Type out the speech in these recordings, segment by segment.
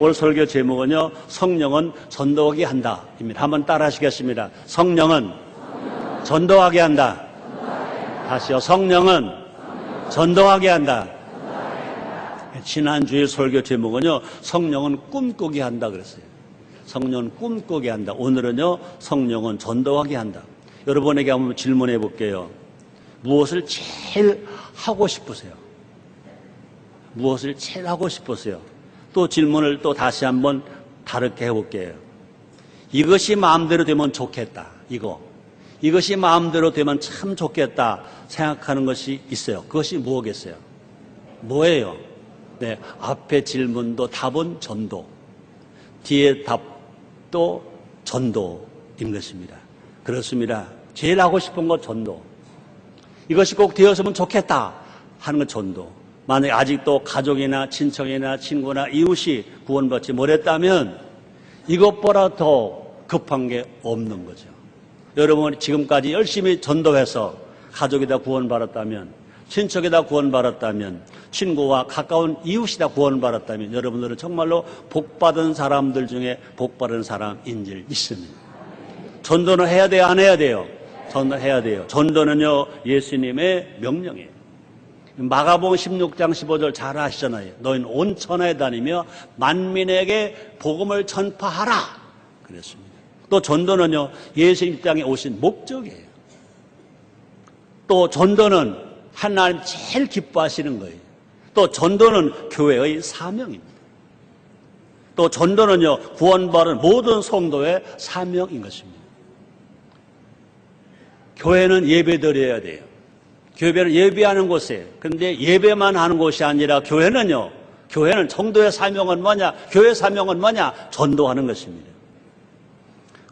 오늘 설교 제목은요, 성령은 전도하게 한다 입니다. 한번 따라 하시겠습니다. 성령은 전도하게 한다. 다시요. 성령은 전도하게 한다. 지난주에 설교 제목은요, 성령은 꿈꾸게 한다 그랬어요. 성령은 꿈꾸게 한다. 오늘은요, 성령은 전도하게 한다. 여러분에게 한번 질문해 볼게요. 무엇을 제일 하고 싶으세요? 무엇을 제일 하고 싶으세요? 또 질문을 또 다시 한번 다르게 해볼게요. 이것이 마음대로 되면 좋겠다. 이것이 마음대로 되면 참 좋겠다 생각하는 것이 있어요. 그것이 뭐겠어요? 뭐예요? 네, 앞에 질문도 답은 전도, 뒤에 답도 전도인 것입니다. 그렇습니다. 제일 하고 싶은 것 전도. 이것이 꼭 되었으면 좋겠다 하는 것 전도. 만약에 아직도 가족이나 친척이나 친구나 이웃이 구원받지 못했다면 이것보다 더 급한 게 없는 거죠. 여러분이 지금까지 열심히 전도해서 가족이다 구원받았다면, 친척이다 구원받았다면, 친구와 가까운 이웃이다 구원받았다면 여러분들은 정말로 복받은 사람들 중에 복받은 사람인 줄 믿습니다. 전도는 해야 돼요? 안 해야 돼요? 전도해야 돼요. 전도는요, 예수님의 명령이에요. 마가복음 16장 15절 잘 아시잖아요. 너희는 온 천하에 다니며 만민에게 복음을 전파하라 그랬습니다. 또 전도는요, 예수님 땅에 오신 목적이에요. 또 전도는 하나님 제일 기뻐하시는 거예요. 또 전도는 교회의 사명입니다. 또 전도는요, 구원받은 모든 성도의 사명인 것입니다. 교회는 예배드려야 돼요. 교회는 예배하는 곳이에요. 그런데 예배만 하는 곳이 아니라 교회는 정도의 사명은 뭐냐? 교회 사명은 뭐냐? 전도하는 것입니다.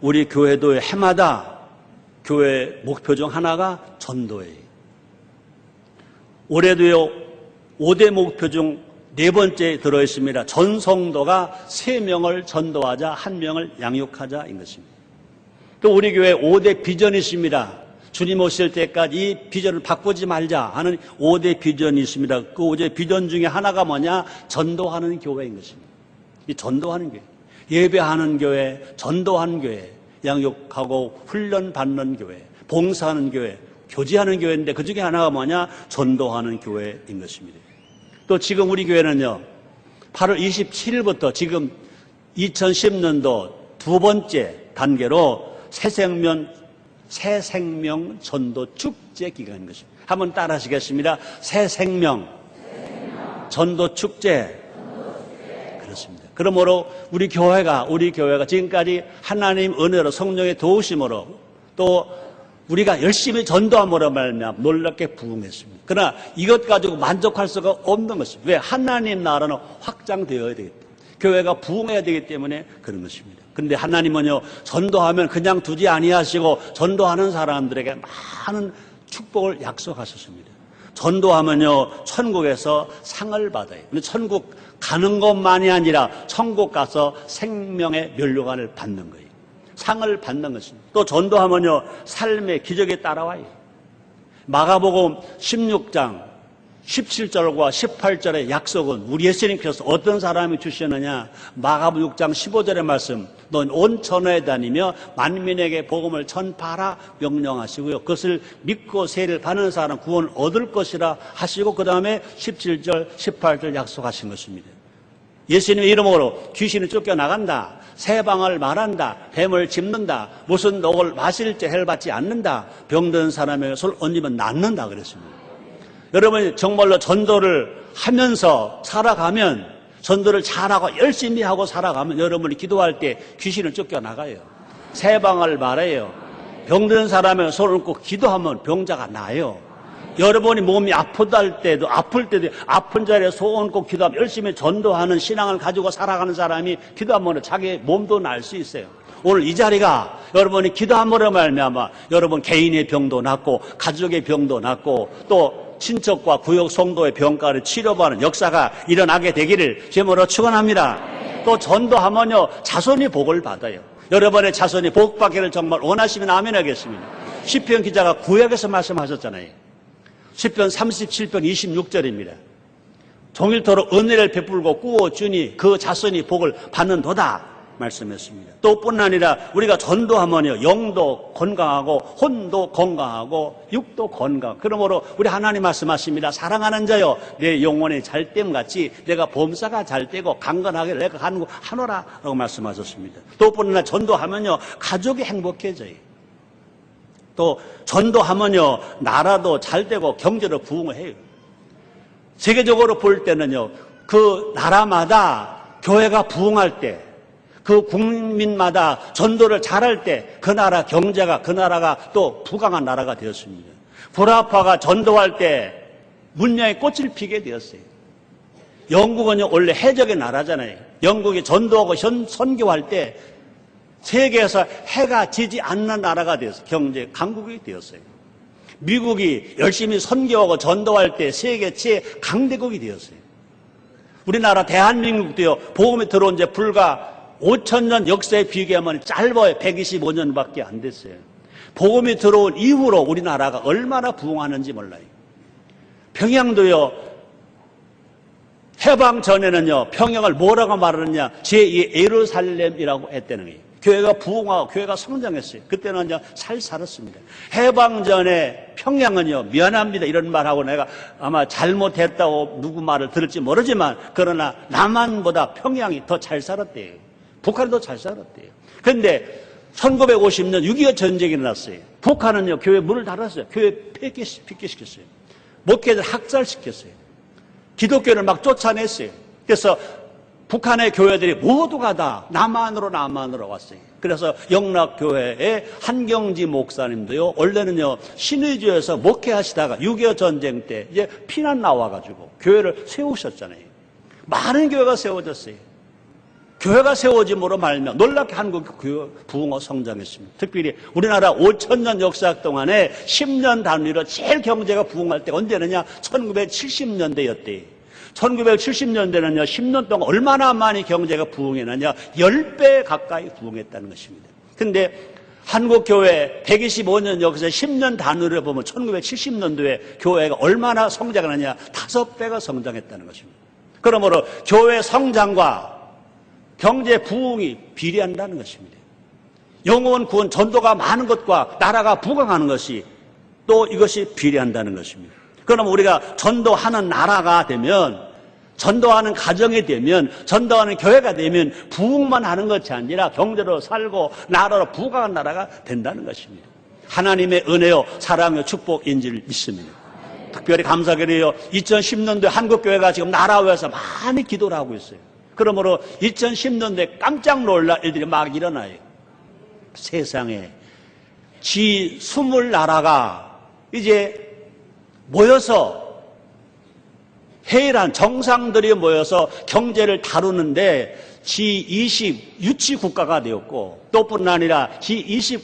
우리 교회도 해마다 교회 목표 중 하나가 전도예요. 올해도요, 5대 목표 중 4번째에 들어있습니다. 전 성도가 3명을 전도하자, 1명을 양육하자인 것입니다. 또 우리 교회 5대 비전이 있습니다. 주님 오실 때까지 이 비전을 바꾸지 말자 하는 5대 비전이 있습니다. 그 5대 비전 중에 하나가 뭐냐? 전도하는 교회인 것입니다. 이 전도하는 교회. 예배하는 교회, 전도하는 교회, 양육하고 훈련받는 교회, 봉사하는 교회, 교제하는 교회인데 그 중에 하나가 뭐냐? 전도하는 교회인 것입니다. 또 지금 우리 교회는요, 8월 27일부터 지금 2010년도 2번째 단계로 새 생명 전도 축제 기간인 것입니다. 한번 따라 하시겠습니다. 새 생명 전도 축제. 그렇습니다. 그러므로 우리 교회가 지금까지 하나님 은혜로 성령의 도우심으로 또 우리가 열심히 전도함으로 말미암아 놀랍게 부흥했습니다. 그러나 이것 가지고 만족할 수가 없는 것입니다. 왜? 하나님 나라는 확장되어야 되기 때문에, 교회가 부흥해야 되기 때문에 그런 것입니다. 그런데 하나님은요, 전도하면 그냥 두지 아니하시고 전도하는 사람들에게 많은 축복을 약속하셨습니다. 전도하면요, 천국에서 상을 받아요. 근데 천국 가는 것만이 아니라 천국 가서 생명의 면류관을 받는 거예요. 상을 받는 것입니다. 또 전도하면요, 삶의 기적이 따라와요. 마가복음 16장 17절과 18절의 약속은 우리 예수님께서 어떤 사람이 주시느냐? 마가복음 6장 15절의 말씀, 넌 온 천하에 다니며 만민에게 복음을 전파하라 명령하시고요, 그것을 믿고 세례를 받는 사람은 구원을 얻을 것이라 하시고 그 다음에 17절 18절 약속하신 것입니다. 예수님의 이름으로 귀신이 쫓겨나간다, 새방을 말한다, 뱀을 짚는다, 무슨 독을 마실지 해를 받지 않는다, 병든 사람에게 손을 얹으면 낫는다 그랬습니다. 여러분이 정말로 전도를 하면서 살아가면, 전도를 잘하고 열심히 하고 살아가면 여러분이 기도할 때 귀신을 쫓겨나가요. 새방을 말해요. 병든 사람에게 손을 얹고 기도하면 병자가 나아요. 여러분이 몸이 아플 때도 아픈 자리에 손 얹고 기도하면, 열심히 전도하는 신앙을 가지고 살아가는 사람이 기도하면 자기 몸도 날 수 있어요. 오늘 이 자리가 여러분이 기도함으로 말미암아 여러분 개인의 병도 낫고 가족의 병도 낫고 또 친척과 구역 성도의 병가를 치료받는 역사가 일어나게 되기를 주님으로 축원합니다. 또 전도하면요, 자손이 복을 받아요. 여러분의 자손이 복받기를 정말 원하시면 아멘 하겠습니다. 시편 기자가 구약에서 말씀하셨잖아요. 시편 37편 26절입니다. 종일토록 은혜를 베풀고 꾸어주니 그 자손이 복을 받는도다 말씀했습니다. 또 뿐 아니라 우리가 전도하면요, 영도 건강하고 혼도 건강하고 육도 건강. 그러므로 우리 하나님 말씀하십니다. 사랑하는 자여, 내 영혼이 잘됨 같이 내가 범사가 잘되고 강건하게 내가 하노라 라고 말씀하셨습니다. 또 뿐 아니라 전도하면요, 가족이 행복해져요. 또 전도하면요, 나라도 잘되고 경제로 부흥을 해요. 세계적으로 볼 때는요, 그 나라마다 교회가 부흥할 때, 그 국민마다 전도를 잘할 때 그 나라 경제가, 그 나라가 또 부강한 나라가 되었습니다. 구라파가 전도할 때 문명의 꽃을 피게 되었어요. 영국은요, 원래 해적의 나라잖아요. 영국이 전도하고 선교할 때 세계에서 해가 지지 않는 나라가 되었어요. 경제 강국이 되었어요. 미국이 열심히 선교하고 전도할 때 세계 최강대국이 되었어요. 우리나라 대한민국도요, 복음이 들어온 지 불과 5,000년 역사에 비교하면 짧아요. 125년밖에 안 됐어요. 복음이 들어온 이후로 우리나라가 얼마나 부흥하는지 몰라요. 평양도요, 해방 전에는요, 평양을 뭐라고 말하느냐, 제2 예루살렘이라고 했다는 거예요. 교회가 부흥하고 교회가 성장했어요. 그때는 잘 살았습니다. 해방 전에 평양은요, 미안합니다 이런 말하고 내가 아마 잘못했다고 누구 말을 들을지 모르지만, 그러나 남한보다 평양이 더 잘 살았대요. 북한이 더 잘 살았대요. 그런데 1950년 6.25 전쟁이 일어났어요. 북한은요, 교회 문을 닫았어요. 교회 폐기시켰어요. 목회자를 학살시켰어요. 기독교를 막 쫓아냈어요. 그래서 북한의 교회들이 모두가 다 남한으로 왔어요. 그래서 영락교회의 한경지 목사님도요, 원래는요, 신의주에서 목회하시다가 6.25 전쟁 때 이제 피난 나와가지고 교회를 세우셨잖아요. 많은 교회가 세워졌어요. 교회가 세워짐으로 말며 놀랍게 한국 교회 부흥어 성장했습니다. 특별히 우리나라 5,000년 역사 동안에 10년 단위로 제일 경제가 부흥할 때가 언제느냐? 1970년대였대요. 1970년대는요, 10년 동안 얼마나 많이 경제가 부흥했느냐? 10배 가까이 부흥했다는 것입니다. 근데 한국교회 125년 역사 10년 단위로 보면 1970년도에 교회가 얼마나 성장하느냐? 5배가 성장했다는 것입니다. 그러므로 교회 성장과 경제 부흥이 비례한다는 것입니다. 영혼 구원 전도가 많은 것과 나라가 부강하는 것이 또 이것이 비례한다는 것입니다. 그럼 우리가 전도하는 나라가 되면, 전도하는 가정이 되면, 전도하는 교회가 되면 부흥만 하는 것이 아니라 경제로 살고 나라로 부강한 나라가 된다는 것입니다. 하나님의 은혜요, 사랑요, 축복인지를 믿습니다. 특별히 감사드려요. 2010년도에 한국교회가 지금 나라 위해서 많이 기도를 하고 있어요. 그러므로 2010년도에 깜짝 놀랄 일들이 막 일어나요. 세상에 G 20나라가 이제 모여서 회의란 정상들이 모여서 경제를 다루는데 G20 유치 국가가 되었고, 또뿐 아니라 G20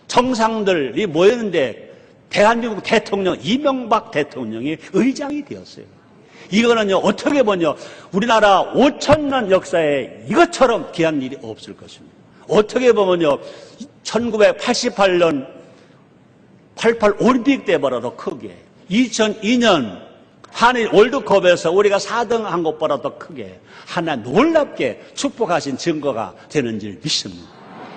정상들이 모였는데 대한민국 대통령 이명박 대통령이 의장이 되었어요. 이거는요, 어떻게 보면 우리나라 5,000년 역사에 이것처럼 귀한 일이 없을 것입니다. 어떻게 보면요, 1988년 88 올림픽 때보다도 크게, 2002년 한일 월드컵에서 우리가 4등 한 것보다도 크게 하나 놀랍게 축복하신 증거가 되는 줄 믿습니다.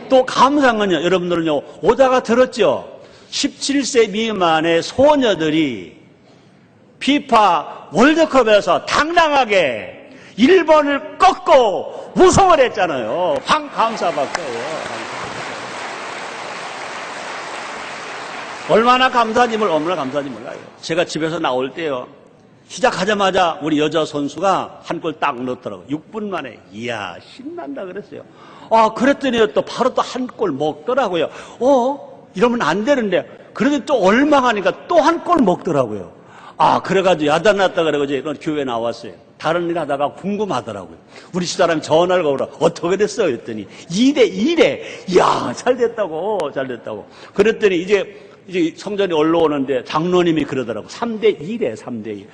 또 감사한 건요, 여러분들은요, 오다가 들었죠? 17세 미만의 소녀들이 피파 월드컵에서 당당하게 일본을 꺾고 우승을 했잖아요. 감사받고요. 얼마나 감사한지 얼마나 감사한지 몰라요. 제가 집에서 나올 때요, 시작하자마자 우리 여자 선수가 한 골 딱 넣었더라고요. 6분 만에. 이야, 신난다 그랬어요. 그랬더니 또 바로 또 한 골 먹더라고요. 이러면 안 되는데, 그래도 또 얼마하니까 또 한 골 먹더라고요. 그래가지고 야단났다 그래가지고 교회 나왔어요. 다른 일 하다가 궁금하더라고요. 우리 집사람이 전화를 걸어 어떻게 됐어? 그랬더니 2대1에 이야, 잘 됐다고. 그랬더니 이제 성전이 올라오는데 장로님이 그러더라고. 3대1에 3대2.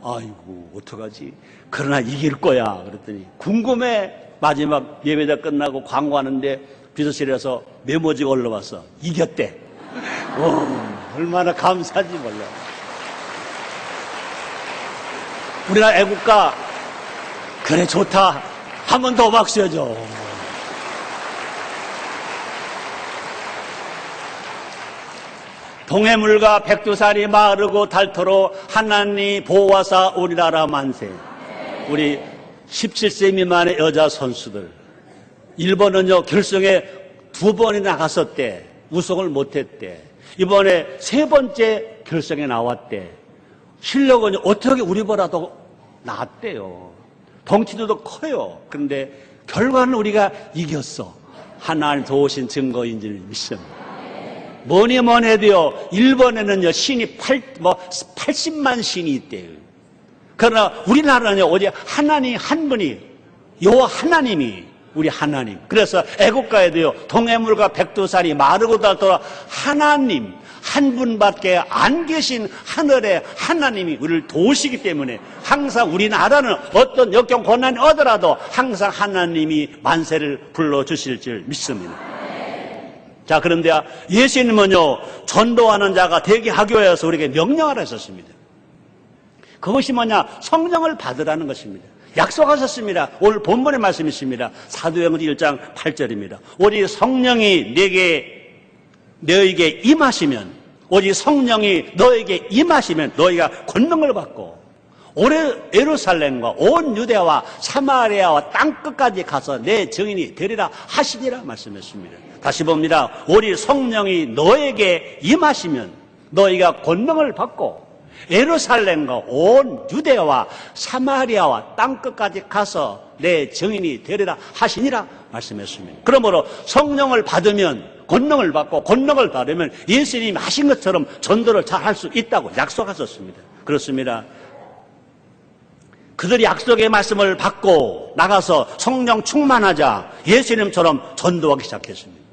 아이고, 어떡하지? 그러나 이길 거야. 그랬더니 궁금해. 마지막 예배가 끝나고 광고하는데 비서실에서 메모지가 올라왔어. 이겼대. 얼마나 감사한지 몰라. 우리나라 애국가 그래, 좋다. 한 번 더 박수해줘. 동해물과 백두산이 마르고 닳도록 하나님 보호하사 우리나라 만세. 우리 17세 미만의 여자 선수들, 일본은요 결승에 2번이나 나갔었대. 우승을 못했대. 이번에 3번째 결승에 나왔대. 실력은 어떻게 우리보다도 낫대요. 덩치도 커요. 그런데 결과는 우리가 이겼어. 하나님 도우신 증거인 줄 믿습니다. 뭐니 해도요, 일본에는요, 신이 80만 신이 있대요. 그러나 우리나라는요, 오직 하나님 한 분이, 여호와 하나님이 우리 하나님. 그래서 애국가에도요, 동해물과 백두산이 마르고 닳도록 하나님 한 분밖에 안 계신 하늘의 하나님이 우리를 도우시기 때문에 항상 우리나라는 어떤 역경 고난이 오더라도 항상 하나님이 만세를 불러주실 줄 믿습니다. 자, 그런데 예수님은요, 전도하는 자가 되게 하기 위해서 우리에게 명령을 하셨습니다. 그것이 뭐냐? 성령을 받으라는 것입니다. 약속하셨습니다. 오늘 본문의 말씀이 있습니다. 사도행전 1장 8절입니다. 오직 성령이 너에게 임하시면, 오직 성령이 너에게 임하시면 너희가 권능을 받고 예루살렘과 온 유대와 사마리아와 땅끝까지 가서 내 증인이 되리라 하시니라 말씀했습니다. 다시 봅니다. 오직 성령이 너에게 임하시면 너희가 권능을 받고 예루살렘과 온 유대와 사마리아와 땅끝까지 가서 내 증인이 되리라 하시니라 말씀했습니다. 그러므로 성령을 받으면 권능을 받고 권능을 받으면 예수님이 하신 것처럼 전도를 잘 할 수 있다고 약속하셨습니다. 그렇습니다. 그들이 약속의 말씀을 받고 나가서 성령 충만하자 예수님처럼 전도하기 시작했습니다.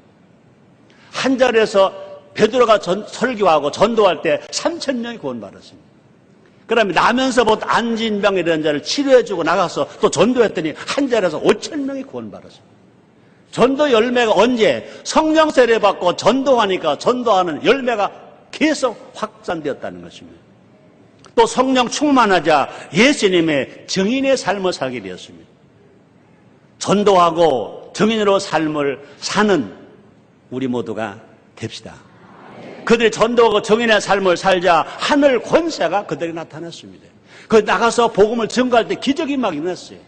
한 자리에서 베드로가 설교하고 전도할 때 3,000명이 구원받았습니다. 그 다음에 나면서부터 안진병이라는 자를 치료해주고 나가서 또 전도했더니 한 자리에서 5,000명이 구원받았습니다. 전도 열매가 언제? 성령 세례 받고 전도하니까 전도하는 열매가 계속 확산되었다는 것입니다. 또 성령 충만하자 예수님의 증인의 삶을 살게 되었습니다. 전도하고 증인으로 삶을 사는 우리 모두가 됩시다. 그들이 전도하고 증인의 삶을 살자 하늘 권세가 그들에게 나타났습니다. 그 나가서 복음을 증거할 때 기적이 막 일어났어요.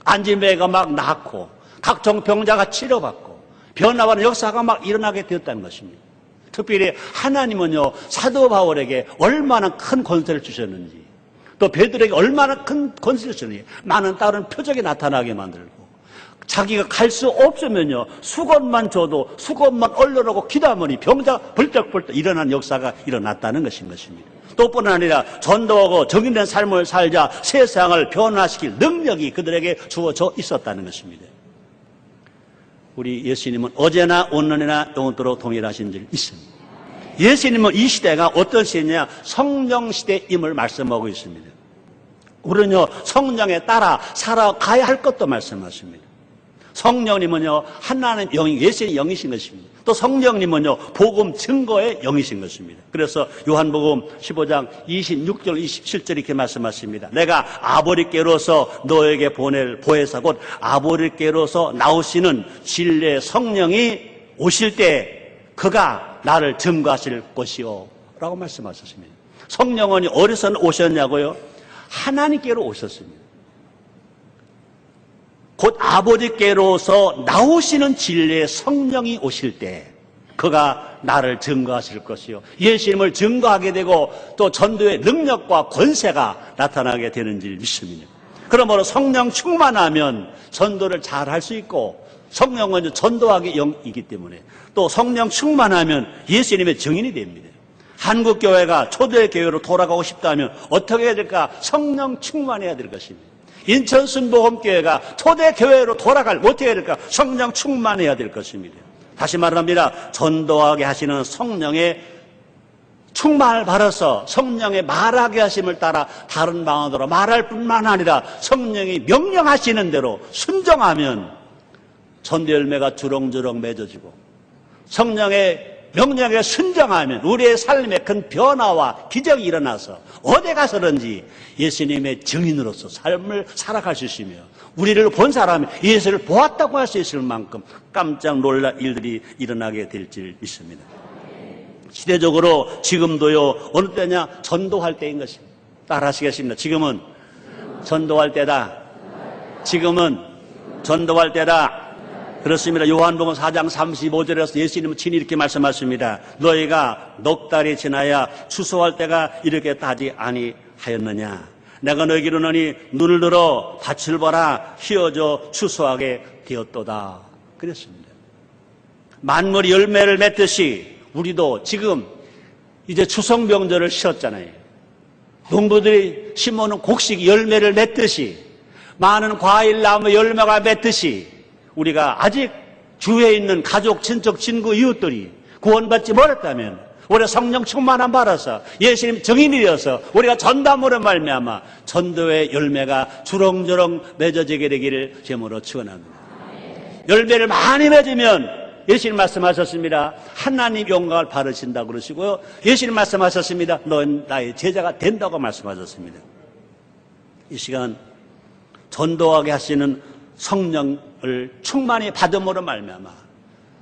안진뱅이가 막 낫고 각종 병자가 치료받고 변화하는 역사가 막 일어나게 되었다는 것입니다. 특별히 하나님은요, 사도 바울에게 얼마나 큰 권세를 주셨는지, 또 베드로에게 얼마나 큰 권세를 주셨는지, 많은 다른 표적이 나타나게 만들고, 자기가 갈 수 없으면요, 수건만 줘도 수건만 얼려놓고 기도하면 병자 벌떡벌떡 일어나는 역사가 일어났다는 것입니다. 또 뿐 아니라 전도하고 정인된 삶을 살자 세상을 변화시킬 능력이 그들에게 주어져 있었다는 것입니다. 우리 예수님은 어제나 오늘이나 영원토록 동일하신 줄 믿습니다. 예수님은 이 시대가 어떤 시대냐? 성령 시대임을 말씀하고 있습니다. 우리는요, 성령에 따라 살아가야 할 것도 말씀하십니다. 성령님은요, 하나님 영이, 예수의 영이신 것입니다. 또 성령님은요, 복음 증거의 영이신 것입니다. 그래서 요한복음 15장 26절 27절 이렇게 말씀하십니다. 내가 아버지께로서 너에게 보낼 보혜사 곧 아버지께로서 나오시는 진리의 성령이 오실 때 그가 나를 증거하실 것이요 라고 말씀하셨습니다. 성령은 어디서 오셨냐고요? 하나님께로 오셨습니다. 곧 아버지께로서 나오시는 진리의 성령이 오실 때 그가 나를 증거하실 것이요, 예수님을 증거하게 되고 또 전도의 능력과 권세가 나타나게 되는 줄 믿습니다. 그러므로 성령 충만하면 전도를 잘 할 수 있고, 성령은 전도하기 영이기 때문에 또 성령 충만하면 예수님의 증인이 됩니다. 한국교회가 초대교회로 돌아가고 싶다면 어떻게 해야 될까? 성령 충만해야 될 것입니다. 인천 순복음교회가 초대교회로 어떻게 해야 될까? 성령 충만해야 될 것입니다. 다시 말합니다. 전도하게 하시는 성령의 충만을 받아서 성령의 말하게 하심을 따라 다른 방언으로 말할 뿐만 아니라 성령이 명령하시는 대로 순종하면 전도 열매가 주렁주렁 맺어지고 성령의 명령에 순종하면 우리의 삶에 큰 변화와 기적이 일어나서 어디 가서든지 예수님의 증인으로서 삶을 살아갈 수 있으며 우리를 본 사람이 예수를 보았다고 할 수 있을 만큼 깜짝 놀랄 일들이 일어나게 될 줄 믿습니다. 시대적으로 지금도요, 어느 때냐? 전도할 때인 것입니다. 따라 하시겠습니다. 지금은 전도할 때다. 지금은 전도할 때다. 그렇습니다. 요한복음 4장 35절에서 예수님은 친히 이렇게 말씀하십니다. 너희가 넉 달이 지나야 추수할 때가 이렇게 따지 아니하였느냐. 내가 너희에게 이르노니 눈을 들어 밭을 보라 휘어져 추수하게 되었도다. 그랬습니다. 만물이 열매를 맺듯이 우리도 지금 이제 추석명절을 쉬었잖아요. 농부들이 심어놓은 곡식이 열매를 맺듯이 많은 과일나무 열매가 맺듯이 우리가 아직 주위에 있는 가족, 친척, 친구, 이웃들이 구원받지 못했다면 우리가 성령 충만함 받아서 예수님 증인이 되어서 우리가 전담으로 말미암아 전도의 열매가 주렁주렁 맺어지게 되기를 제물로 축원합니다. 열매를 많이 맺으면 예수님 말씀하셨습니다. 하나님 영광을 받으신다고 그러시고요. 예수님 말씀하셨습니다. 넌 나의 제자가 된다고 말씀하셨습니다. 이 시간 전도하게 하시는 성령을 충만히 받음으로 말미암아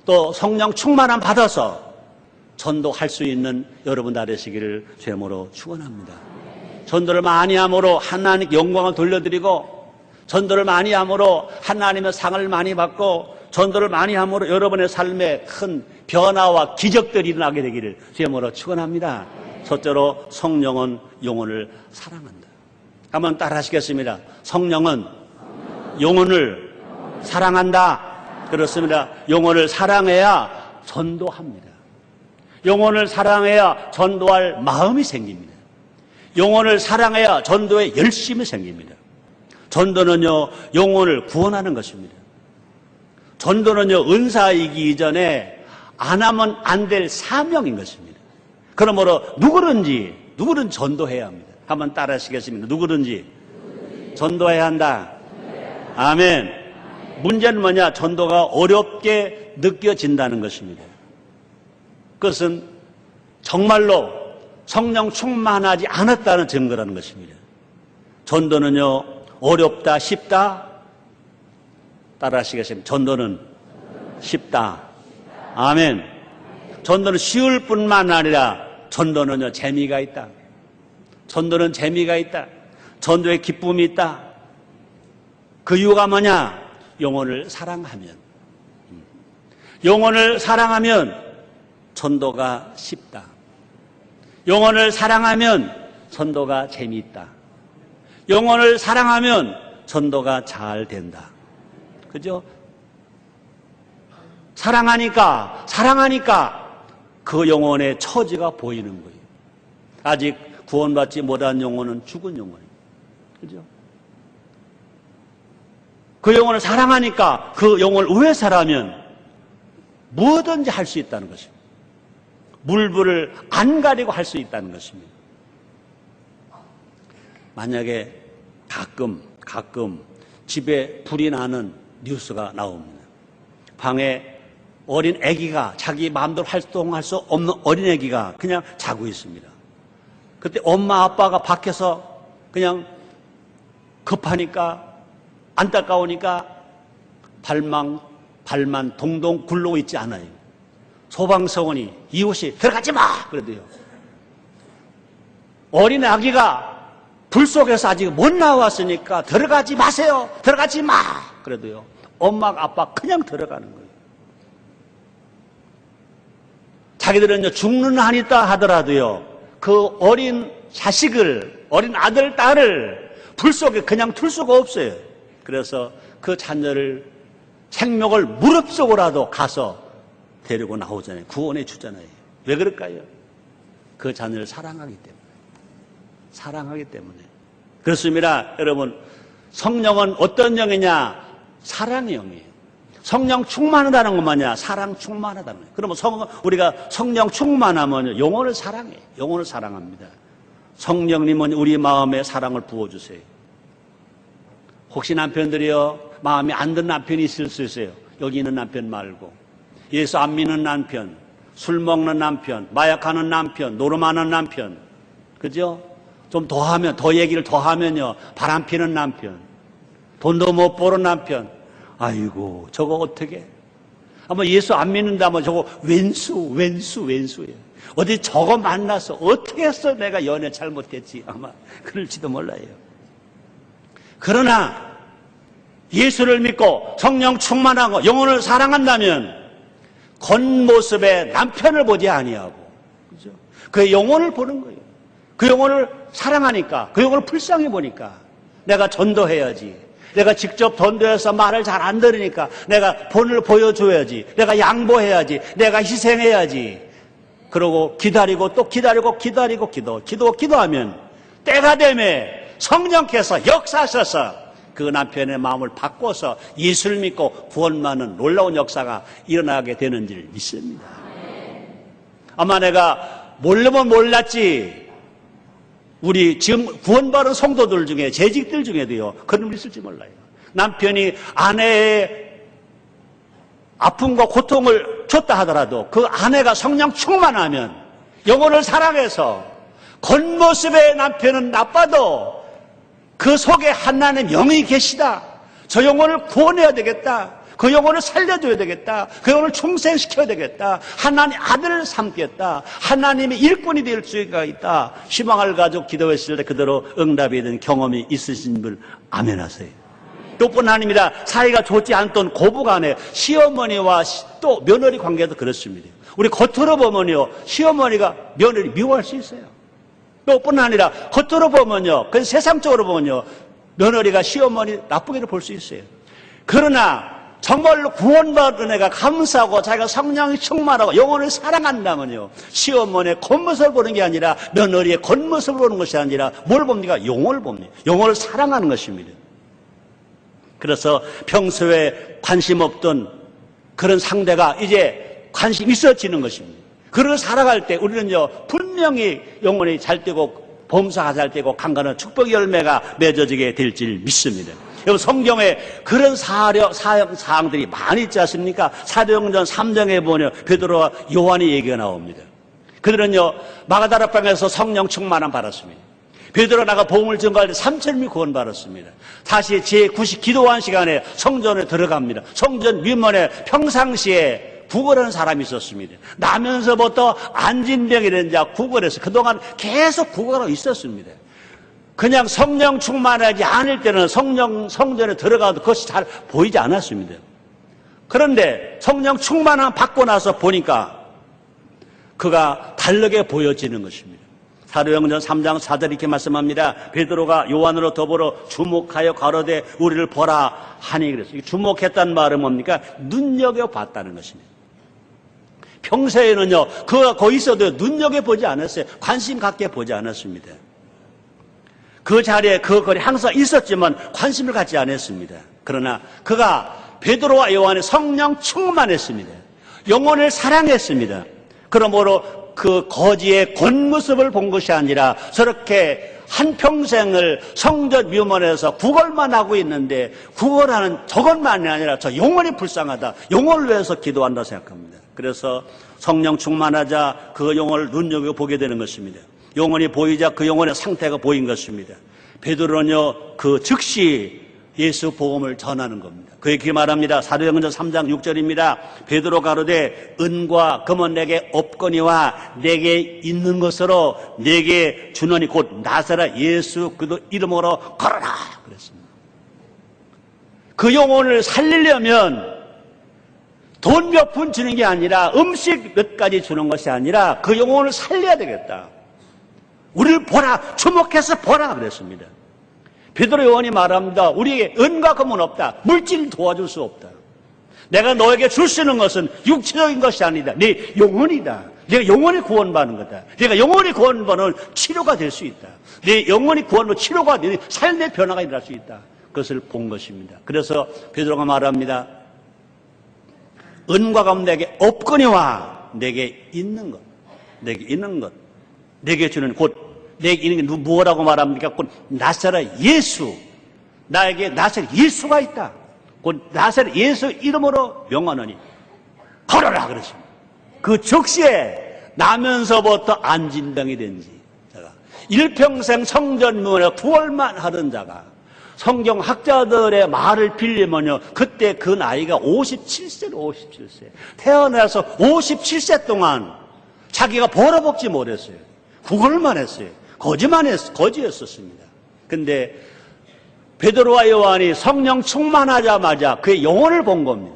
또 성령 충만함 받아서 전도할 수 있는 여러분 다 되시기를 죄모로 축원합니다. 전도를 많이 함으로 하나님 영광을 돌려드리고 전도를 많이 함으로 하나님의 상을 많이 받고 전도를 많이 함으로 여러분의 삶에 큰 변화와 기적들이 일어나게 되기를 죄모로 축원합니다. 첫째로 성령은 영혼을 사랑한다. 한번 따라 하시겠습니다. 성령은 영혼을 사랑한다. 그렇습니다. 영혼을 사랑해야 전도합니다. 영혼을 사랑해야 전도할 마음이 생깁니다. 영혼을 사랑해야 전도에 열심이 생깁니다. 전도는요, 영혼을 구원하는 것입니다. 전도는요, 은사이기 이전에 안 하면 안 될 사명인 것입니다. 그러므로 누구든지 전도해야 합니다. 한번 따라 하시겠습니다. 누구든지 전도해야 한다. 아멘. 문제는 뭐냐? 전도가 어렵게 느껴진다는 것입니다. 그것은 정말로 성령 충만하지 않았다는 증거라는 것입니다. 전도는요, 어렵다, 쉽다? 따라 하시겠습니다. 전도는 쉽다. 아멘. 전도는 쉬울 뿐만 아니라 전도는요, 재미가 있다. 전도는 재미가 있다. 전도에 기쁨이 있다. 그 이유가 뭐냐? 영혼을 사랑하면. 영혼을 사랑하면 전도가 쉽다. 영혼을 사랑하면 전도가 재미있다. 영혼을 사랑하면 전도가 잘 된다. 그죠? 사랑하니까 그 영혼의 처지가 보이는 거예요. 아직 구원받지 못한 영혼은 죽은 영혼이에요. 그죠? 그 영혼을 사랑하니까 그 영혼을 우회사라면 뭐든지 할 수 있다는 것입니다. 물불을 안 가리고 할 수 있다는 것입니다. 만약에 가끔 집에 불이 나는 뉴스가 나옵니다. 방에 어린 아기가 자기 마음대로 활동할 수 없는 어린 아기가 그냥 자고 있습니다. 그때 엄마 아빠가 밖에서 그냥 급하니까 안타까우니까 발만 동동 굴러오고 있지 않아요. 소방서원이 이웃이 들어가지 마! 그래도요. 어린 아기가 불 속에서 아직 못 나왔으니까 들어가지 마세요! 들어가지 마! 그래도요. 엄마, 아빠 그냥 들어가는 거예요. 자기들은요, 죽는 한이 있다 하더라도요, 그 어린 자식을, 어린 아들, 딸을 불 속에 그냥 둘 수가 없어요. 그래서 그 자녀를 생명을 무릎 속으로라도 가서 데리고 나오잖아요. 구원해 주잖아요. 왜 그럴까요? 그 자녀를 사랑하기 때문에. 그렇습니다. 여러분, 성령은 어떤 영이냐? 사랑의 영이에요. 성령 충만하다는 건 뭐냐? 사랑 충만하다는 거예요. 그러면 우리가 성령 충만하면 영혼을 사랑해요. 영혼을 사랑합니다. 성령님은 우리 마음에 사랑을 부어주세요. 혹시 남편들이요, 마음에 안 드는 남편이 있을 수 있어요. 여기 있는 남편 말고. 예수 안 믿는 남편, 술 먹는 남편, 마약하는 남편, 노름하는 남편, 그죠? 좀 더하면, 더 얘기를 더하면요, 바람 피는 남편, 돈도 못 버는 남편. 아이고, 저거 어떻게? 아마 예수 안 믿는다 하면 저거 왼수예요. 어디 저거 만나서 어떻게 해서 내가 연애 잘못했지? 아마 그럴지도 몰라요. 그러나 예수를 믿고 성령 충만하고 영혼을 사랑한다면 겉모습의 남편을 보지 아니하고, 그죠? 그의 영혼을 보는 거예요. 그 영혼을 사랑하니까, 그 영혼을 불쌍히 보니까 내가 전도해야지. 내가 직접 전도해서 말을 잘 안 들으니까 내가 본을 보여줘야지. 내가 양보해야지. 내가 희생해야지. 그러고 기다리고 또 기다리고 기도하면 때가 되면 성령께서 역사하셔서 그 남편의 마음을 바꿔서 예수를 믿고 구원받는 놀라운 역사가 일어나게 되는 줄 믿습니다. 아마 내가 모르면 몰랐지, 우리 지금 구원받은 성도들 중에, 재직들 중에도요, 그런 분 있을지 몰라요. 남편이 아내의 아픔과 고통을 줬다 하더라도 그 아내가 성령 충만하면, 영혼을 사랑해서 겉모습의 남편은 나빠도 그 속에 하나님의 영이 계시다. 저 영혼을 구원해야 되겠다. 그 영혼을 살려줘야 되겠다. 그 영혼을 충생시켜야 되겠다. 하나님 아들을 삼겠다. 하나님의 일꾼이 될 수가 있다. 희망을 가지고 기도했을 때 그대로 응답이 된 경험이 있으신 분 아멘 하세요. 또 뿐 아닙니다. 사이가 좋지 않던 고부간에 시어머니와 또 며느리 관계도 그렇습니다. 우리 겉으로 보면요, 시어머니가 며느리 미워할 수 있어요. 또 뿐 아니라 겉으로 보면요, 그 세상적으로 보면요, 며느리가 시어머니 나쁘게도 볼 수 있어요. 그러나 정말로 구원받은 애가 감사하고 자기가 성령이 충만하고 영혼을 사랑한다면요, 시어머니의 겉모습을 보는 게 아니라, 며느리의 겉모습을 보는 것이 아니라 뭘 봅니까? 영혼을 봅니다. 영혼을 사랑하는 것입니다. 그래서 평소에 관심 없던 그런 상대가 이제 관심 있어지는 것입니다. 그를 살아갈 때 우리는요, 분명히 영혼이 잘 되고 범사가 잘 되고 강건한 축복의 열매가 맺어지게 될 줄 믿습니다. 여러분, 성경에 그런 사항들이 많이 있지 않습니까? 사도행전 3장에 보면 베드로와 요한의 얘기가 나옵니다. 그들은요, 마가다락방에서 성령 충만함 받았습니다. 베드로가 나가 복음을 전가할 때 3,000명이 구원받았습니다. 다시 제9시 기도한 시간에 성전에 들어갑니다. 성전 윗문에 평상시에 구걸하는 사람이 있었습니다. 나면서부터 안진병이라는 자 구걸해서 그동안 계속 구걸하고 있었습니다. 그냥 성령 충만하지 않을 때는 성전에 들어가도 그것이 잘 보이지 않았습니다. 그런데 성령 충만함 받고 나서 보니까 그가 다르게 보여지는 것입니다. 사도행전 3장 4절 이렇게 말씀합니다. 베드로가 요한으로 더불어 주목하여 가로되 우리를 보라 하니 그랬어요. 주목했다는 말은 뭡니까? 눈여겨봤다는 것입니다. 평소에는요, 그가 거기 있어도 눈여겨보지 않았어요. 관심 갖게 보지 않았습니다. 그 자리에 그 거리 항상 있었지만 관심을 갖지 않았습니다. 그러나 그가 베드로와 요한의 성령 충만했습니다. 영혼을 사랑했습니다. 그러므로 그 거지의 겉모습을 본 것이 아니라 저렇게 한평생을 성전 묘문에서 구걸만 하고 있는데 구걸하는 저것만이 아니라 저 영혼이 불쌍하다. 영혼을 위해서 기도한다 생각합니다. 그래서 성령 충만하자 그 영혼을 눈여겨보게 되는 것입니다. 영혼이 보이자 그 영혼의 상태가 보인 것입니다. 베드로는요, 그 즉시 예수 복음을 전하는 겁니다. 그렇게 말합니다. 사도행전 3장 6절입니다. 베드로 가로되 은과 금은 내게 없거니와 내게 있는 것으로 내게 주노니 곧 나사렛 예수 그리스도 이름으로 걸어라 그랬습니다. 그 영혼을 살리려면 돈 몇 푼 주는 게 아니라 음식 몇 가지 주는 것이 아니라 그 영혼을 살려야 되겠다. 우리를 보라, 주목해서 보라 그랬습니다. 베드로 요한이 말합니다. 우리에게 은과 금은 없다. 물질을 도와줄 수 없다. 내가 너에게 줄 수 있는 것은 육체적인 것이 아니다. 네 영혼이다. 내가 영혼이 구원받는 거다. 내가 영혼이 구원받는 치료가 될 수 있다. 내 영혼이 구원받는 치료가 내 삶의 변화가 일어날 수 있다. 그것을 본 것입니다. 그래서 베드로가 말합니다. 은과 금은 내게 없거니와 내게 있는 것, 내게 있는 것, 내게 주는 곧 내게 있는 게 무엇이라고 말합니까? 곧 나사렛 예수, 나에게 나사렛 예수가 있다. 곧 나사렛 예수 이름으로 명하노니 걸어라 그러십니다. 그 즉시에 나면서부터 안진병이 된지 자가 일평생 성전문에 구걸만 하던 자가 성경 학자들의 말을 빌리면요, 그때 그 나이가 57세로 57세. 태어나서 57세 동안 자기가 벌어먹지 못했어요. 구걸만 했어요. 거지였었습니다. 근데 베드로와 요한이 성령 충만하자마자 그의 영혼을 본 겁니다.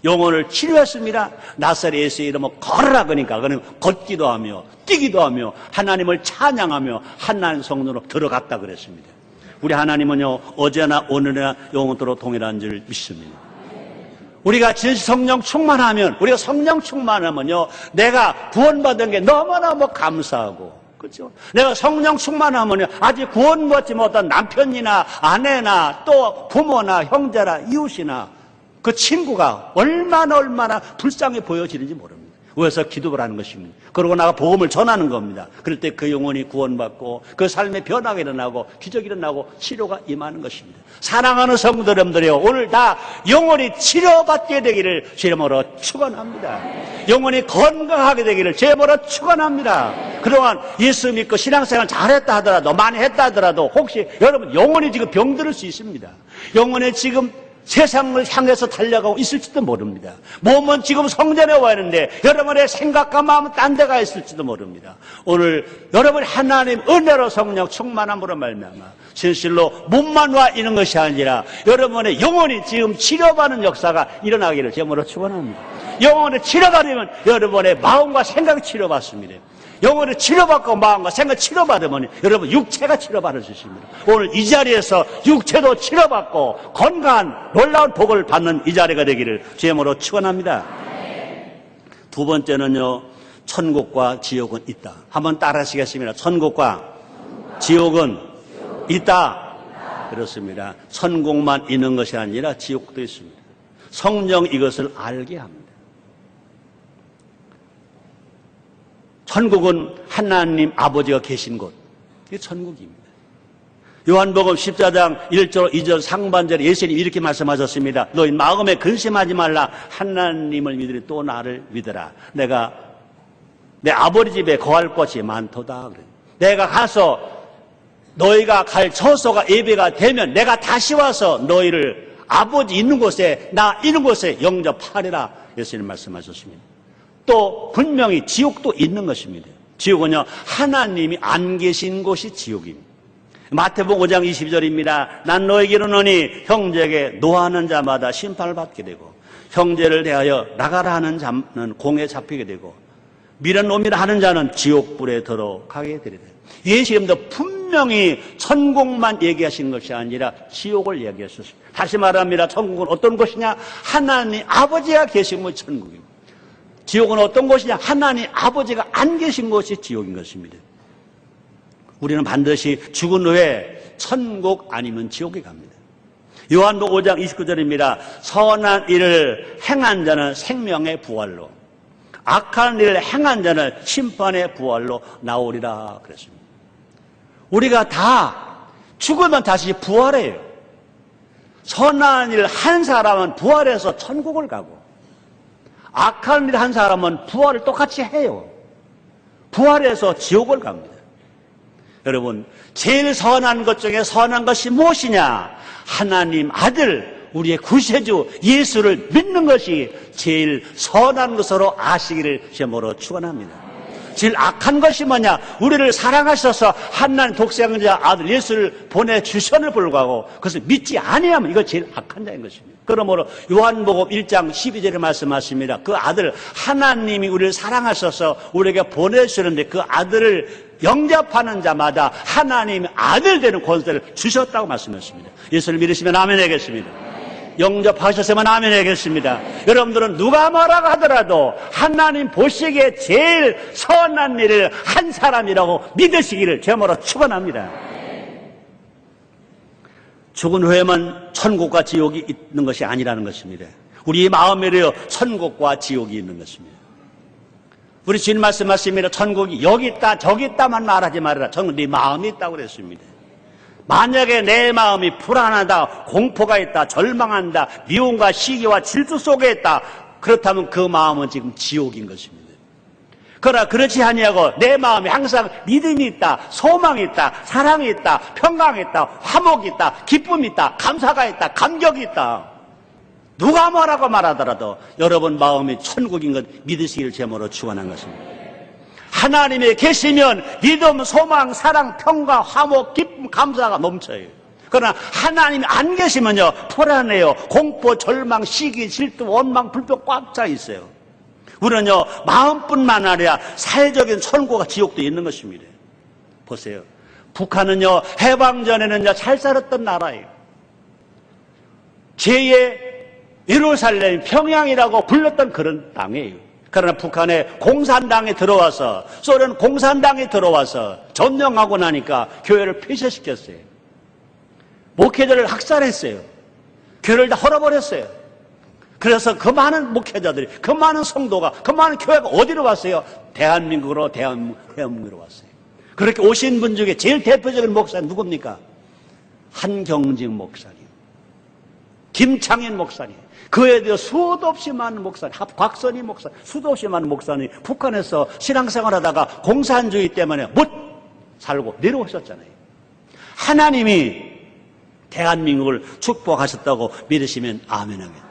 영혼을 치료했습니다. 나사렛 예수의 이름을 걸으라 그러니까 그는 걷기도 하며 뛰기도 하며 하나님을 찬양하며 하나님 성전으로 들어갔다 그랬습니다. 우리 하나님은요, 어제나 오늘이나 영원토록 동일한 줄 믿습니다. 우리가 진실 성령 충만하면, 우리가 성령 충만하면요, 내가 구원받은 게 너무너무 감사하고, 그렇죠? 내가 성령 충만하면요, 아직 구원받지 못한 남편이나 아내나 또 부모나 형제나 이웃이나 그 친구가 얼마나 불쌍해 보여지는지 모릅니다. 그래서 기도를 하는 것입니다. 그러고 나가 복음을 전하는 겁니다. 그럴 때 그 영혼이 구원받고 그 삶의 변화가 일어나고 기적이 일어나고 치료가 임하는 것입니다. 사랑하는 성도 여러분들이요, 오늘 다 영혼이 치료받게 되기를 주님으로 축원합니다. 영혼이 건강하게 되기를 주님으로 축원합니다. 그동안 예수 믿고 신앙생활 잘했다 하더라도, 많이 했다 하더라도 혹시 여러분 영혼이 지금 병들을 수 있습니다. 영혼이 지금 세상을 향해서 달려가고 있을지도 모릅니다. 몸은 지금 성전에 와 있는데 여러분의 생각과 마음은 딴 데 가 있을지도 모릅니다. 오늘 여러분 하나님 은혜로 성령 충만함으로 말미암아 진실로 몸만 와 있는 것이 아니라 여러분의 영혼이 지금 치료받는 역사가 일어나기를 제물로 축원합니다. 영혼을 치료받으면 여러분의 마음과 생각이 치료받습니다. 영혼을 치료받고 마음과 생각 치료받으면 여러분 육체가 치료받을 수 있습니다. 오늘 이 자리에서 육체도 치료받고 건강한 놀라운 복을 받는 이 자리가 되기를 주님으로 축원합니다. 두 번째는요, 천국과 지옥은 있다. 한번 따라하시겠습니다. 천국과 지옥은 있다. 그렇습니다. 천국만 있는 것이 아니라 지옥도 있습니다. 성령 이것을 알게 합니다. 천국은 하나님 아버지가 계신 곳, 이게 천국입니다. 요한복음 14장 1절 2절 상반절에 예수님이 이렇게 말씀하셨습니다. 너희 마음에 근심하지 말라. 하나님을 믿으니 또 나를 믿으라. 내가 내 아버지 집에 거할 곳이 많도다. 내가 가서 너희가 갈 처소가 예배가 되면 내가 다시 와서 너희를 아버지 있는 곳에, 나 있는 곳에 영접하리라. 예수님 말씀하셨습니다. 또 분명히 지옥도 있는 것입니다. 지옥은요, 하나님이 안 계신 곳이 지옥입니다. 마태복음 5장 22절입니다. 난 너에게 이르노니 형제에게 노하는 자마다 심판을 받게 되고 형제를 대하여 나가라 하는 자는 공에 잡히게 되고 미련놈이라 하는 자는 지옥불에 들어가게 되리라. 예수님도 분명히 천국만 얘기하신 것이 아니라 지옥을 얘기하셨습니다. 다시 말합니다. 천국은 어떤 곳이냐? 하나님 아버지가 계신 곳이 천국입니다. 지옥은 어떤 곳이냐? 하나님 아버지가 안 계신 곳이 지옥인 것입니다. 우리는 반드시 죽은 후에 천국 아니면 지옥에 갑니다. 요한복음 5장 29절입니다. 선한 일을 행한 자는 생명의 부활로, 악한 일을 행한 자는 심판의 부활로 나오리라 그랬습니다. 우리가 다 죽으면 다시 부활해요. 선한 일을 한 사람은 부활해서 천국을 가고 악한 일을 한 사람은 부활을 똑같이 해요. 부활해서 지옥을 갑니다. 여러분, 제일 선한 것 중에 선한 것이 무엇이냐? 하나님 아들, 우리의 구세주 예수를 믿는 것이 제일 선한 것으로 아시기를 제모로 축원합니다. 제일 악한 것이 뭐냐? 우리를 사랑하셔서 하나님 독생자 아들 예수를 보내주셨을 불구하고 그것을 믿지 아니하면 이거 제일 악한 자인 것입니다. 그러므로 요한복음 1장 12절에 말씀하십니다. 그 아들 하나님이 우리를 사랑하셔서 우리에게 보내주셨는데 그 아들을 영접하는 자마다 하나님의 아들 되는 권세를 주셨다고 말씀하셨습니다. 예수를 믿으시면 아멘 하겠습니다. 영접하셨으면 아멘 하겠습니다. 여러분들은 누가 뭐라고 하더라도 하나님 보시기에 제일 선한 일을 한 사람이라고 믿으시기를 제모로 축원합니다. 죽은 후에만 천국과 지옥이 있는 것이 아니라는 것입니다. 우리 마음에요 천국과 지옥이 있는 것입니다. 우리 주님 말씀하십니다. 천국이 여기 있다 저기 있다만 말하지 말아라. 천국 네 마음이 있다고 그랬습니다. 만약에 내 마음이 불안하다, 공포가 있다, 절망한다, 미움과 시기와 질투 속에 있다, 그렇다면 그 마음은 지금 지옥인 것입니다. 그러나 그렇지 아니하고 내 마음에 항상 믿음이 있다, 소망이 있다, 사랑이 있다, 평강이 있다, 화목이 있다, 기쁨이 있다, 감사가 있다, 감격이 있다. 누가 뭐라고 말하더라도 여러분 마음이 천국인 것 믿으시기를 제모로 축원한 것입니다. 하나님이 계시면 믿음, 소망, 사랑, 평강, 화목, 기쁨, 감사가 넘쳐요. 그러나 하나님이 안 계시면요, 불안해요. 공포, 절망, 시기, 질투, 원망, 불평 꽉 차 있어요. 우리는요, 마음뿐만 아니라 사회적인 천국과 지옥도 있는 것입니다. 보세요. 북한은요, 해방 전에는요, 잘 살았던 나라예요. 제2의 예루살렘, 평양이라고 불렀던 그런 땅이에요. 그러나 북한에 공산당이 들어와서, 소련 공산당이 들어와서 점령하고 나니까 교회를 폐쇄시켰어요. 목회자를 학살했어요. 교회를 다 헐어버렸어요. 그래서 그 많은 목회자들이, 그 많은 성도가, 그 많은 교회가 어디로 왔어요? 대한민국으로 왔어요. 그렇게 오신 분 중에 제일 대표적인 목사님 누굽니까? 한경직 목사님, 김창현 목사님, 그에 대해 수도 없이 많은 목사님, 곽선희 목사님, 수도 없이 많은 목사님이 북한에서 신앙생활하다가 공산주의 때문에 못 살고 내려오셨잖아요. 하나님이 대한민국을 축복하셨다고 믿으시면 아멘하면.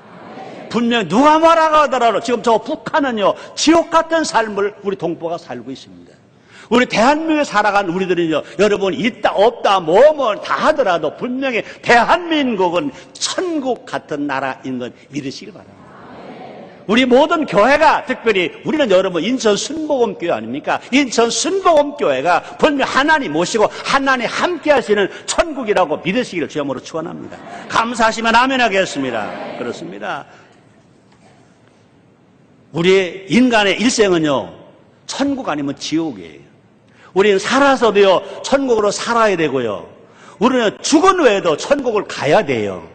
분명히 누가 뭐라고 하더라도 지금 저 북한은요, 지옥 같은 삶을 우리 동포가 살고 있습니다. 우리 대한민국에 살아간 우리들은요, 여러분 있다 없다 뭐 다 하더라도 분명히 대한민국은 천국 같은 나라인 건 믿으시길 바랍니다. 우리 모든 교회가, 특별히 우리는 여러분 인천 순복음교회 아닙니까? 인천 순복음교회가 분명 하나님 모시고 하나님 함께 하시는 천국이라고 믿으시기를 주여모로 축원합니다. 감사하시면 아멘 하겠습니다. 그렇습니다. 우리의 인간의 일생은요, 천국 아니면 지옥이에요. 우리는 살아서도요, 천국으로 살아야 되고요. 우리는 죽은 후에도 천국을 가야 돼요.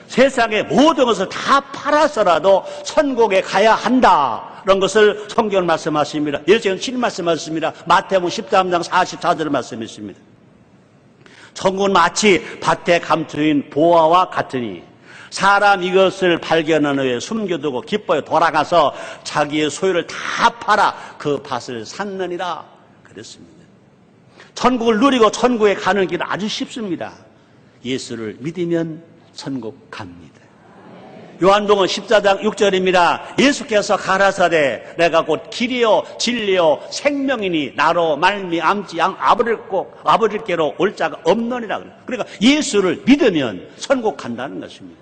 세상의 모든 것을 다 팔아서라도 천국에 가야 한다. 그런 것을 성경은 말씀하십니다. 예수님은 칠 말씀하십니다. 마태복음 13장 44절 말씀하십니다. 천국은 마치 밭에 감추인 보화와 같으니 사람 이것을 발견한 후에 숨겨두고 기뻐에 돌아가서 자기의 소유를 다 팔아 그 밭을 샀느니라 그랬습니다. 천국을 누리고 천국에 가는 길은 아주 쉽습니다. 예수를 믿으면 천국 갑니다. 요한복음 14장 6절입니다. 예수께서 가라사대 내가 곧 길이요 진리요 생명이니 나로 말미암지 아버지께로 올 자가 없느니라. 그러니까 예수를 믿으면 천국 간다는 것입니다.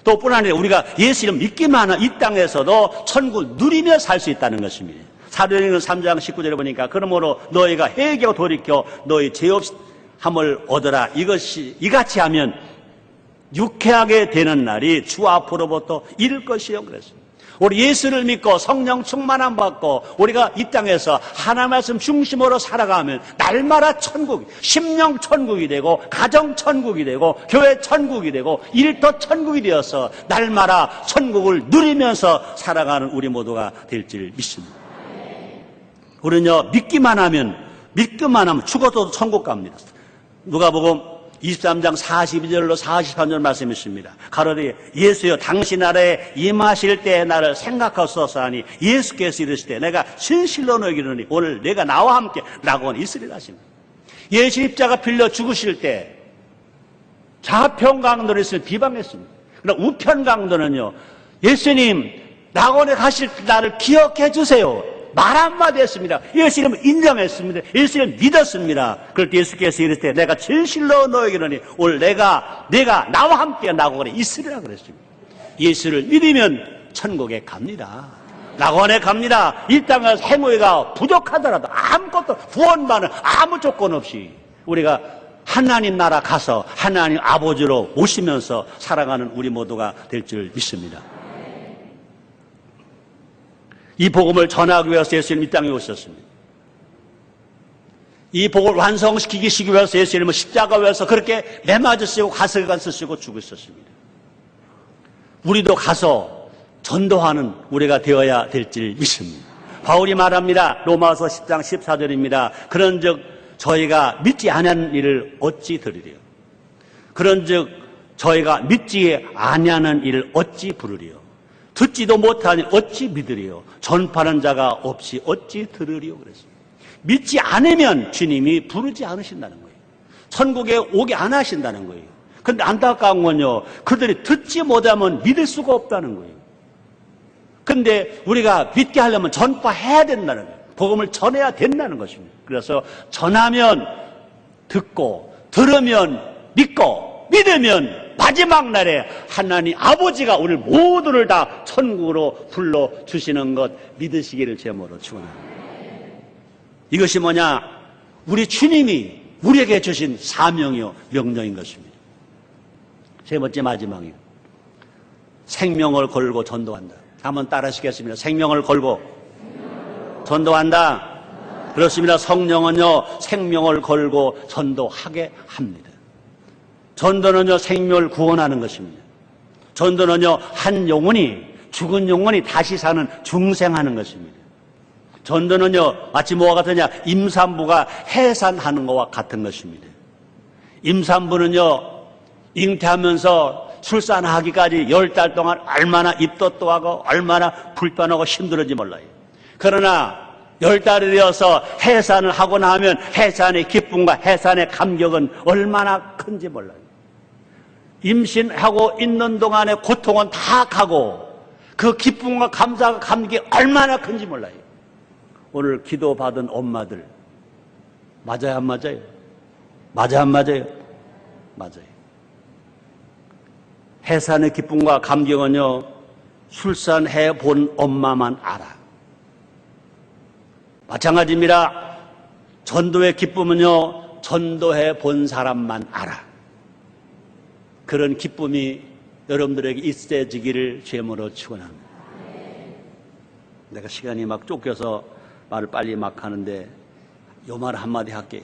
또 뿐 아니라 우리가 예수를 믿기만 하면 이 땅에서도 천국을 누리며 살 수 있다는 것입니다. 사도행전 3장 19절에 보니까 그러므로 너희가 회개하고 돌이켜 너희 죄 없음을 얻어라. 이같이 하면 유쾌하게 되는 날이 주 앞으로부터 이를 것이요 그랬습니다. 우리 예수를 믿고 성령 충만함 받고 우리가 이 땅에서 하나님 말씀 중심으로 살아가면 날마다 천국, 심령 천국이 되고 가정 천국이 되고 교회 천국이 되고 일터 천국이 되어서 날마다 천국을 누리면서 살아가는 우리 모두가 될 줄 믿습니다. 우리는요, 믿기만 하면 죽어도 천국 갑니다. 누가복음 23장 42절로 43절 말씀이십니다. 가로되 예수여 당신 나라에 임하실 때 나를 생각하소서 하니 예수께서 이르시되 내가 진실로 너에게 이르노니 오늘 내가 나와 함께 라고는 있으리라 하십니다. 예수 십자가 빌려 죽으실 때 좌편강도를 비방했습니다. 그러나 우편강도는요, 예수님 낙원에 가실 나를 기억해 주세요. 말 한마디 했습니다. 예수님을 인정했습니다. 예수님을 믿었습니다. 그럴 때 예수께서 이르시되 내가 진실로 너에게 이르노니 오늘 내가 나와 함께 낙원에 있으리라 그랬습니다. 예수를 믿으면 천국에 갑니다. 낙원에 갑니다. 이 땅에서 행위가 부족하더라도 아무것도 구원받는 아무 조건 없이 우리가 하나님 나라 가서 하나님 아버지로 모시면서 살아가는 우리 모두가 될 줄 믿습니다. 이 복음을 전하기 위해서 예수님 이 땅에 오셨습니다. 이 복음을 완성시키기 위해서 예수님은 십자가 위에서 그렇게 매맞으시고 가스관 쓰시고 죽으셨습니다. 우리도 가서 전도하는 우리가 되어야 될 줄 믿습니다. 바울이 말합니다. 로마서 10장 14절입니다. 그런즉 저희가 믿지 아니하는 일을 어찌 들으리요? 그런즉 저희가 믿지 아니하는 일을 어찌 부르리요? 듣지도 못하니 어찌 믿으리요? 전파하는 자가 없이 어찌 들으리요? 그랬습니다. 믿지 않으면 주님이 부르지 않으신다는 거예요. 천국에 오게 안 하신다는 거예요. 그런데 안타까운 건요, 그들이 듣지 못하면 믿을 수가 없다는 거예요. 근데 우리가 믿게 하려면 전파해야 된다는 거예요. 복음을 전해야 된다는 것입니다. 그래서 전하면 듣고, 들으면 믿고, 믿으면 마지막 날에 하나님 아버지가 우리 모두를 다 천국으로 불러주시는 것 믿으시기를 제모로 축원합니다. 이것이 뭐냐? 우리 주님이 우리에게 주신 사명이요 명령인 것입니다. 세 번째 마지막이요. 생명을 걸고 전도한다. 한번 따라하시겠습니다. 생명을 걸고 전도한다. 그렇습니다. 성령은요 생명을 걸고 전도하게 합니다. 전도는요 생명을 구원하는 것입니다. 전도는요 한 영혼이 죽은 영혼이 다시 사는 중생하는 것입니다. 전도는요 마치 뭐와 같으냐? 임산부가 해산하는 것과 같은 것입니다. 임산부는요 잉태하면서 출산하기까지 10달 동안 얼마나 입덧도 하고 얼마나 불편하고 힘들었는지 몰라요. 그러나 10달이 되어서 해산을 하고 나면 해산의 기쁨과 해산의 감격은 얼마나 큰지 몰라요. 임신하고 있는 동안의 고통은 다 가고 그 기쁨과 감사와 감격이 얼마나 큰지 몰라요. 오늘 기도받은 엄마들 맞아요 안 맞아요? 맞아요 안 맞아요? 맞아요. 해산의 기쁨과 감격은요 출산해 본 엄마만 알아. 마찬가지입니다. 전도의 기쁨은요 전도해 본 사람만 알아. 그런 기쁨이 여러분들에게 있어지기를 주님으로 축원합니다. 내가 시간이 막 쫓겨서 말을 빨리 막 하는데 요 말 한마디 할게요.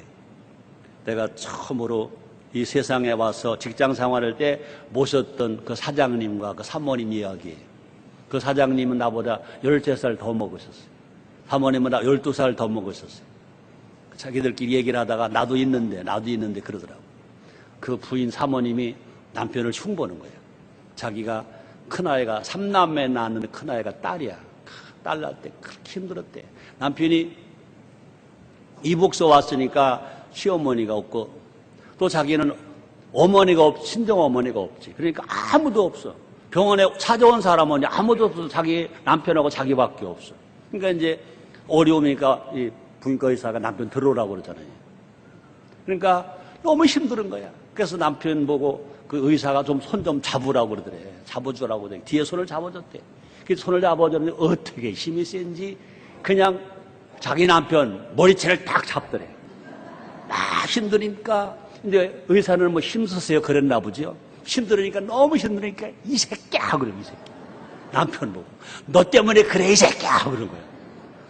내가 처음으로 이 세상에 와서 직장 생활할 때 모셨던 그 사장님과 그 사모님 이야기예요. 그 사장님은 나보다 13살 더 먹으셨어요. 사모님은 나 12살 더 먹으셨어요. 자기들끼리 얘기를 하다가 나도 있는데 그러더라고. 그 부인 사모님이 남편을 흉보는 거예요. 자기가 큰아이가 3남매 낳았는데 큰아이가 딸이야. 딸 낳을 때 그렇게 힘들었대. 남편이 이복서 왔으니까 시어머니가 없고 또 자기는 어머니가 친정어머니가 없지. 그러니까 아무도 없어. 병원에 찾아온 사람은 아무도 없어. 자기 남편하고 자기밖에 없어. 그러니까 이제 어려우니까 이 부인과 의사가 남편 들어오라고 그러잖아요. 그러니까 너무 힘든 거야. 그래서 남편 보고 그 의사가 좀 손 좀 잡으라고 그러더래. 잡아주라고 그래. 뒤에 손을 잡아줬대. 그 손을 잡아줬는데 어떻게 힘이 센지 그냥 자기 남편 머리채를 딱 잡더래. 힘드니까 근데 의사는 뭐 힘쓰세요 그랬나 보죠. 힘들으니까 너무 힘드니까 이 새끼야 그래. 이 새끼 남편 보고 너 때문에 그래 이 새끼야 그런 거야.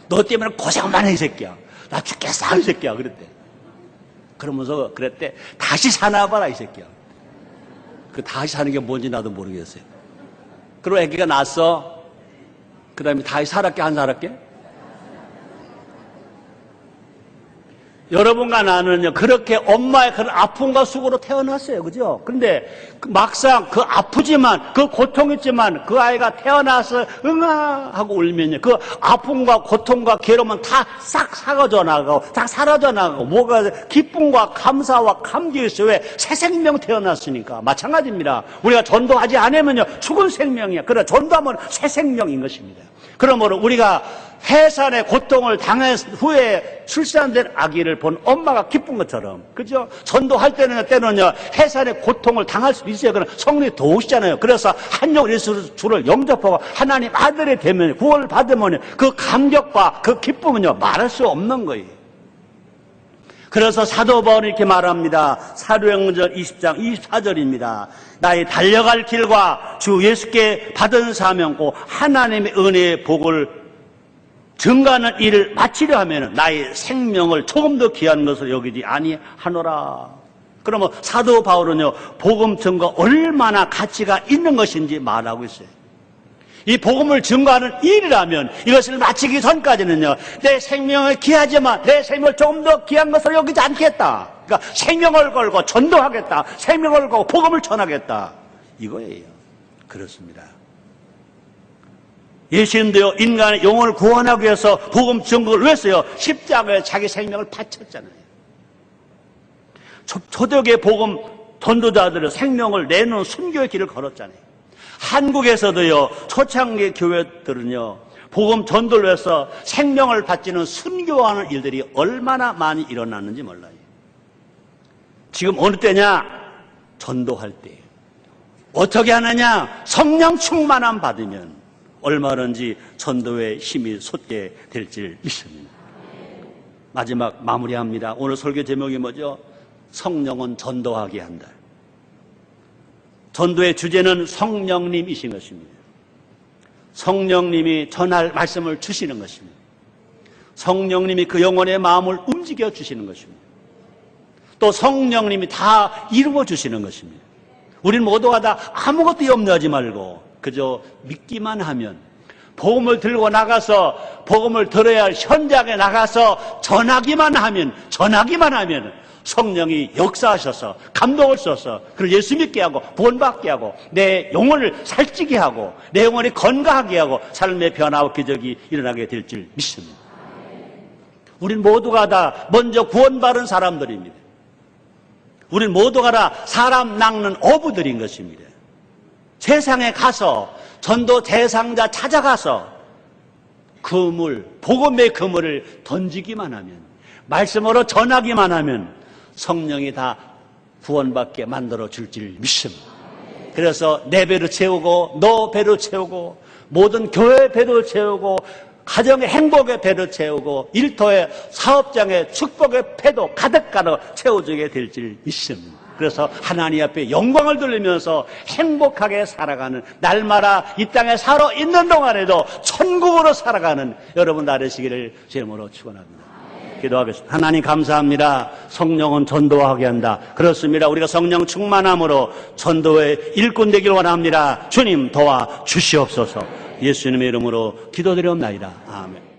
너 때문에 고생만 해 이 새끼야. 나 죽겠어 이 새끼야 그랬대. 그러면서 그랬대. 다시 사나 봐라 이 새끼야. 그 다시 사는 게 뭔지 나도 모르겠어요. 그리고 애기가 낳았어. 그 다음에 다시 살았게 안 살았게? 여러분과 나는요, 그렇게 엄마의 그런 아픔과 수고로 태어났어요. 그죠? 근데 막상 그 아프지만, 그 고통있지만, 그 아이가 태어나서 응아! 하고 울면요, 그 아픔과 고통과 괴로움은 다 싹 사라져 나가고, 다 사라져 나가고, 뭐가 기쁨과 감사와 감격이 있어요. 왜? 새 생명 태어났으니까. 마찬가지입니다. 우리가 전도하지 않으면요, 죽은 생명이야. 그러나 전도하면 새 생명인 것입니다. 그러므로 우리가 해산의 고통을 당한 후에 출산된 아기를 본 엄마가 기쁜 것처럼, 그죠? 전도할 때는요, 해산의 고통을 당할 수도 있어요. 그러나 성령이 도우시잖아요. 그래서 한 영 예수를 영접하고 하나님 아들이 되면, 구원을 받으면 그 감격과 그 기쁨은요, 말할 수 없는 거예요. 그래서 사도 바울이 이렇게 말합니다. 사도행전 20장 24절입니다. 나의 달려갈 길과 주 예수께 받은 사명고 하나님의 은혜의 복을 증가하는 일을 마치려 하면 나의 생명을 조금 더 귀한 것을 여기지 아니하노라. 그러면 사도 바울은요, 복음 증거 얼마나 가치가 있는 것인지 말하고 있어요. 이 복음을 증거하는 일이라면 이것을 마치기 전까지는요, 내 생명을 귀하지만 내 생명을 조금 더 귀한 것을 여기지 않겠다. 그러니까 생명을 걸고 전도하겠다. 생명을 걸고 복음을 전하겠다. 이거예요. 그렇습니다. 예수님도요, 인간의 영혼을 구원하기 위해서 복음 전국을 왜 했어요? 십자가에 자기 생명을 바쳤잖아요. 초대교회 복음 전도자들의 생명을 내놓은 순교의 길을 걸었잖아요. 한국에서도요, 초창기 교회들은요, 복음 전도를 위해서 생명을 바치는 순교하는 일들이 얼마나 많이 일어났는지 몰라요. 지금 어느 때냐? 전도할 때. 어떻게 하느냐? 성령 충만함 받으면 얼마든지 전도의 힘이 솟게 될지 믿습니다. 마지막 마무리합니다. 오늘 설교 제목이 뭐죠? 성령은 전도하게 한다. 전도의 주제는 성령님이신 것입니다. 성령님이 전할 말씀을 주시는 것입니다. 성령님이 그 영혼의 마음을 움직여 주시는 것입니다. 또 성령님이 다 이루어 주시는 것입니다. 우리는 모두가 다 아무것도 염려하지 말고 그저 믿기만 하면, 복음을 들고 나가서 복음을 들어야 할 현장에 나가서 전하기만 하면 성령이 역사하셔서 감동을 써서 그를 예수 믿게 하고 구원받게 하고 내 영혼을 살찌게 하고 내 영혼이 건강하게 하고 삶의 변화와 기적이 일어나게 될 줄 믿습니다. 우린 모두가 다 먼저 구원받은 사람들입니다. 우린 모두가 다 사람 낚는 어부들인 것입니다. 세상에 가서 전도 대상자 찾아가서 그물, 복음의 그물을 던지기만 하면, 말씀으로 전하기만 하면 성령이 다 구원받게 만들어 줄 줄 믿습니다. 그래서 내 배로 채우고 너 배로 채우고 모든 교회 배로 채우고 가정의 행복의 배로 채우고 일터의 사업장의 축복의 배도 가득 채워주게 될 줄 믿습니다. 그래서 하나님 앞에 영광을 돌리면서 행복하게 살아가는, 날마다 이 땅에 살아 있는 동안에도 천국으로 살아가는 여러분 되시기를 제목으로 축원합니다. 기도하겠습니다. 하나님 감사합니다. 성령은 전도하게 한다. 그렇습니다. 우리가 성령 충만함으로 전도의 일꾼 되기를 원합니다. 주님 도와 주시옵소서. 예수님의 이름으로 기도드리옵나이다. 아멘.